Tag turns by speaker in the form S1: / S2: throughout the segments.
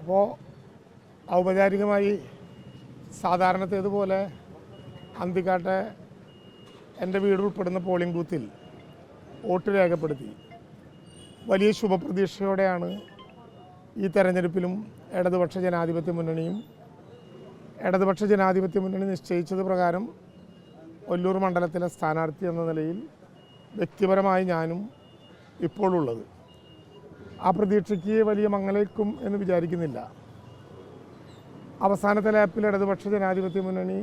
S1: അപ്പോൾ ഔപചാരികമായി സാധാരണത്തേതുപോലെ അന്തിക്കാട്ടെ എൻ്റെ വീട് ഉൾപ്പെടുന്ന പോളിംഗ് ബൂത്തിൽ വോട്ട് രേഖപ്പെടുത്തി. വലിയ ശുഭപ്രതീക്ഷയോടെയാണ് ഈ തെരഞ്ഞെടുപ്പിലും ഇടതുപക്ഷ ജനാധിപത്യ മുന്നണി നിശ്ചയിച്ചത് പ്രകാരം ഒല്ലൂർ മണ്ഡലത്തിലെ സ്ഥാനാർത്ഥി എന്ന നിലയിൽ വ്യക്തിപരമായി ഞാനും ഇപ്പോഴുള്ളത്. ആ പ്രതീക്ഷയ്ക്ക് വലിയ മങ്ങലേൽക്കും എന്ന് വിചാരിക്കുന്നില്ല. അവസാനത്തെ ലാപ്പിൽ ഇടതുപക്ഷ ജനാധിപത്യ മുന്നണി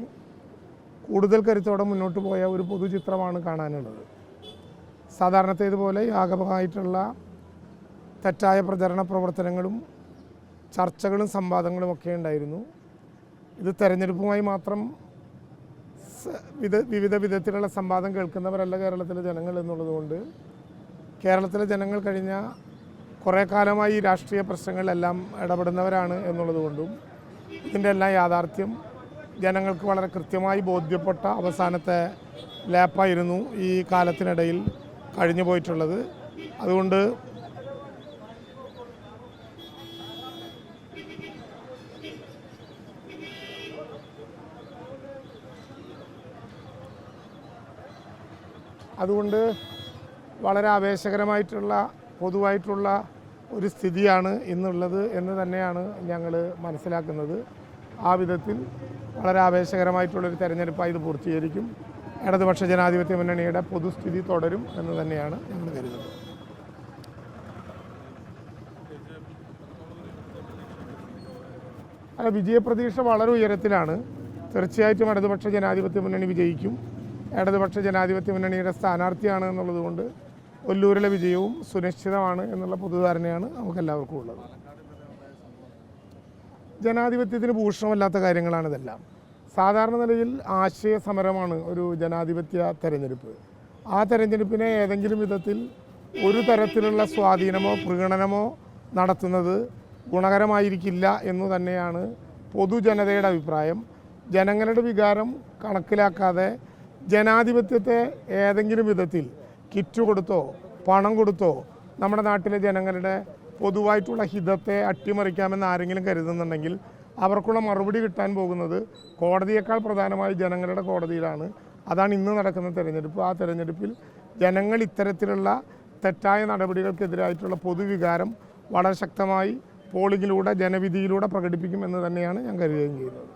S1: കൂടുതൽ കരുത്തോടെ മുന്നോട്ട് പോയ ഒരു പൊതുചിത്രമാണ് കാണാനുള്ളത്. സാധാരണത്തേതുപോലെ വ്യാപകമായിട്ടുള്ള തെറ്റായ പ്രചരണ പ്രവർത്തനങ്ങളും ചർച്ചകളും സംവാദങ്ങളും ഒക്കെ ഉണ്ടായിരുന്നു. ഇത് തെരഞ്ഞെടുപ്പുമായി മാത്രം വിവിധ വിധത്തിലുള്ള സംവാദം കേൾക്കുന്നവരല്ല കേരളത്തിലെ ജനങ്ങൾ എന്നുള്ളതുകൊണ്ട് കേരളത്തിലെ ജനങ്ങൾ കഴിഞ്ഞ കുറേ കാലമായി ഈ രാഷ്ട്രീയ പ്രശ്നങ്ങളിലെല്ലാം ഇടപെടുന്നവരാണ് എന്നുള്ളതുകൊണ്ടും ഇതിൻ്റെ എല്ലാം യാഥാർത്ഥ്യം ജനങ്ങൾക്ക് വളരെ കൃത്യമായി ബോധ്യപ്പെട്ട അവസാനത്തെ ലാപ്പായിരുന്നു ഈ കാലത്തിനിടയിൽ കഴിഞ്ഞു പോയിട്ടുള്ളത്. അതുകൊണ്ട് വളരെ ആവേശകരമായിട്ടുള്ള പൊതുവായിട്ടുള്ള ഒരു സ്ഥിതിയാണ് ഇന്നുള്ളത് എന്ന് തന്നെയാണ് ഞങ്ങൾ മനസ്സിലാക്കുന്നത്. ആ വിധത്തിൽ വളരെ ആവേശകരമായിട്ടുള്ളൊരു തെരഞ്ഞെടുപ്പായി ഇത് പൂർത്തീകരിക്കും. ഇടതുപക്ഷ ജനാധിപത്യ മുന്നണിയുടെ പൊതുസ്ഥിതി തുടരും എന്ന് തന്നെയാണ് ഞങ്ങൾ കരുതുന്നത്. വിജയപ്രതീക്ഷ വളരെ ഉയരത്തിലാണ്. തീർച്ചയായിട്ടും ഇടതുപക്ഷ ജനാധിപത്യ മുന്നണി വിജയിക്കും. ഇടതുപക്ഷ ജനാധിപത്യ മുന്നണിയുടെ സ്ഥാനാർത്ഥിയാണ് എന്നുള്ളതുകൊണ്ട് ഒല്ലൂരിലെ വിജയവും സുനിശ്ചിതമാണ് എന്നുള്ള പൊതുധാരണയാണ് നമുക്കെല്ലാവർക്കും ഉള്ളത്. ജനാധിപത്യത്തിന് ഭൂഷണമല്ലാത്ത കാര്യങ്ങളാണിതെല്ലാം. സാധാരണ നിലയിൽ ആശയ സമരമാണ് ഒരു ജനാധിപത്യ തെരഞ്ഞെടുപ്പ്. ആ തെരഞ്ഞെടുപ്പിനെ ഏതെങ്കിലും വിധത്തിൽ ഒരു തരത്തിലുള്ള സ്വാധീനമോ പ്രകടനമോ നടത്തുന്നത് ഗുണകരമായിരിക്കില്ല എന്നു തന്നെയാണ് പൊതുജനതയുടെ അഭിപ്രായം. ജനങ്ങളുടെ വികാരം കണക്കിലാക്കാതെ ജനാധിപത്യത്തെ ഏതെങ്കിലും വിധത്തിൽ കിറ്റ് കൊടുത്തോ പണം കൊടുത്തോ നമ്മുടെ നാട്ടിലെ ജനങ്ങളുടെ പൊതുവായിട്ടുള്ള ഹിതത്തെ അട്ടിമറിക്കാമെന്ന് ആരെങ്കിലും കരുതുന്നുണ്ടെങ്കിൽ അവർക്കുള്ള മറുപടി കിട്ടാൻ പോകുന്നത് കോടതിയേക്കാൾ പ്രധാനമായി ജനങ്ങളുടെ കോടതിയിലാണ്. അതാണ് ഇന്ന് നടക്കുന്ന തെരഞ്ഞെടുപ്പ്. ആ തെരഞ്ഞെടുപ്പിൽ ജനങ്ങൾ ഇത്തരത്തിലുള്ള തെറ്റായ നടപടികൾക്കെതിരായിട്ടുള്ള പൊതുവികാരം വളരെ ശക്തമായി പോളിങ്ങിലൂടെ ജനവിധിയിലൂടെ പ്രകടിപ്പിക്കുമെന്ന് തന്നെയാണ് ഞാൻ കരുതുകയും ചെയ്യുന്നത്.